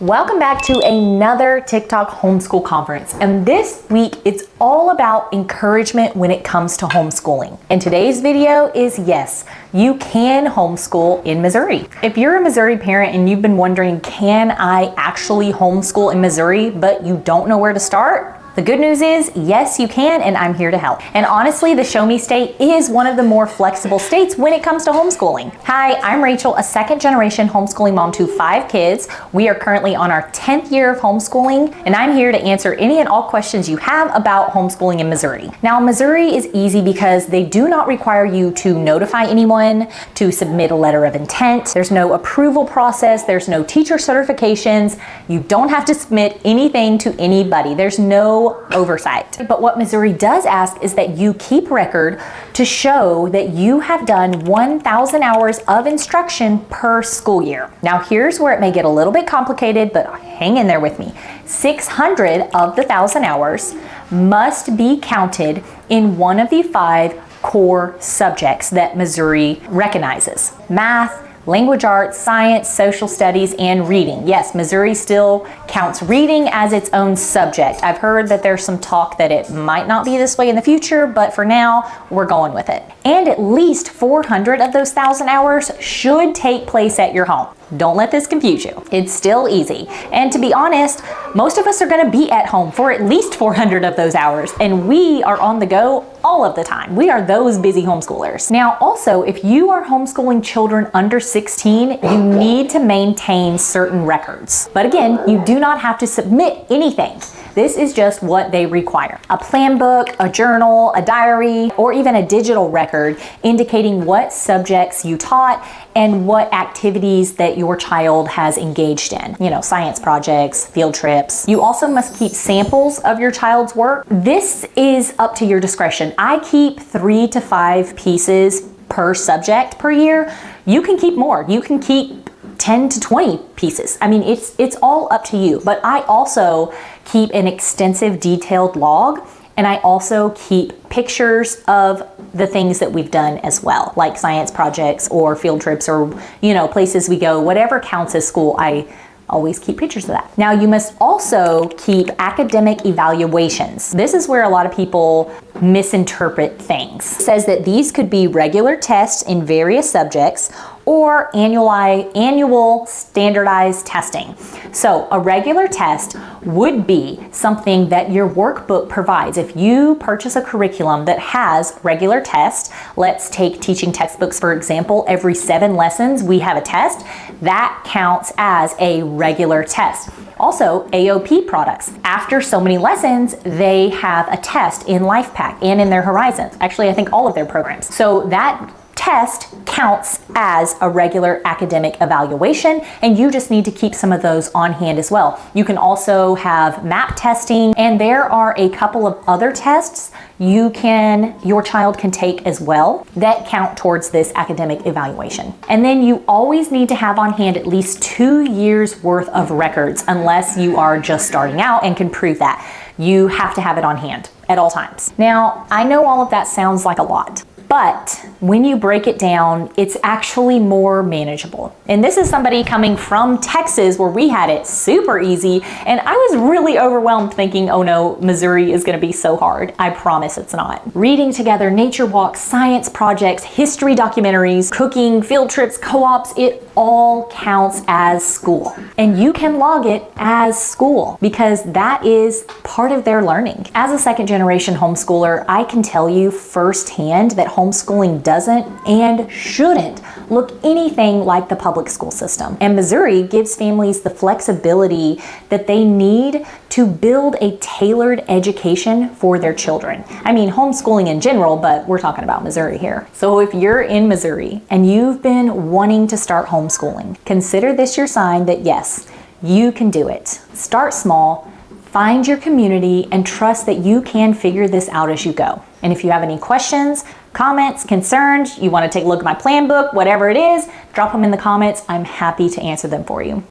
Welcome back to another TikTok homeschool conference. And this week, it's all about encouragement when it comes to homeschooling. And today's video is yes, you can homeschool in Missouri. If you're a Missouri parent and you've been wondering, can I actually homeschool in Missouri, but you don't know where to start? The good news is, yes, you can, and I'm here to help. And honestly, the Show Me State is one of the more flexible states when it comes to homeschooling. Hi, I'm Rachel, a second-generation homeschooling mom to 5 kids. We are currently on our 10th year of homeschooling, and I'm here to answer any and all questions you have about homeschooling in Missouri. Now, Missouri is easy because they do not require you to notify anyone, to submit a letter of intent. There's no approval process. There's no teacher certifications. You don't have to submit anything to anybody. There's no oversight. But what Missouri does ask is that you keep record to show that you have done 1,000 hours of instruction per school year. Now here's where it may get a little bit complicated, but hang in there with me. 600 of the 1,000 hours must be counted in one of the 5 core subjects that Missouri recognizes: math, language arts, science, social studies, and reading. Yes, Missouri still counts reading as its own subject. I've heard that there's some talk that it might not be this way in the future, but for now, we're going with it. And at least 400 of those 1,000 hours should take place at your home. Don't let this confuse you. It's still easy. And to be honest, most of us are gonna be at home for at least 400 of those hours, and we are on the go all of the time. We are those busy homeschoolers. Now, also, if you are homeschooling children under 16, you need to maintain certain records. But again, you do not have to submit anything. This is just what they require: a plan book, a journal, a diary, or even a digital record indicating what subjects you taught and what activities that your child has engaged in. You know, science projects, field trips. You also must keep samples of your child's work. This is up to your discretion. I keep 3 to 5 pieces per subject per year. You can keep more. You can keep 10 to 20 pieces. I mean, it's all up to you. But I also keep an extensive detailed log, and I also keep pictures of the things that we've done as well, like science projects or field trips or, places we go, whatever counts as school. I always keep pictures of that. Now, you must also keep academic evaluations. This is where a lot of people misinterpret things. It says that these could be regular tests in various subjects or annual standardized testing. So a regular test would be something that your workbook provides. If you purchase a curriculum that has regular tests, let's take teaching textbooks for example, every 7 lessons we have a test, that counts as a regular test. Also, AOP products. After so many lessons, they have a test in LifePack and in their Horizons. Actually, I think all of their programs. So that test counts as a regular academic evaluation, and you just need to keep some of those on hand as well. You can also have MAP testing, and there are a couple of other tests your child can take as well that count towards this academic evaluation. And then you always need to have on hand at least 2 years worth of records, unless you are just starting out and can prove that. You have to have it on hand at all times. Now, I know all of that sounds like a lot, but when you break it down, it's actually more manageable. And this is somebody coming from Texas, where we had it super easy, and I was really overwhelmed thinking, oh no, Missouri is gonna be so hard. I promise it's not. Reading together, nature walks, science projects, history documentaries, cooking, field trips, co-ops, it all counts as school. And you can log it as school because that is part of their learning. As a second-generation homeschooler, I can tell you firsthand that homeschooling doesn't and shouldn't look anything like the public school system. And Missouri gives families the flexibility that they need to build a tailored education for their children. I mean, homeschooling in general, but we're talking about Missouri here. So if you're in Missouri and you've been wanting to start homeschooling, consider this your sign that yes, you can do it. Start small, find your community, and trust that you can figure this out as you go. And if you have any questions, comments, concerns, you want to take a look at my plan book, whatever it is, drop them in the comments. I'm happy to answer them for you.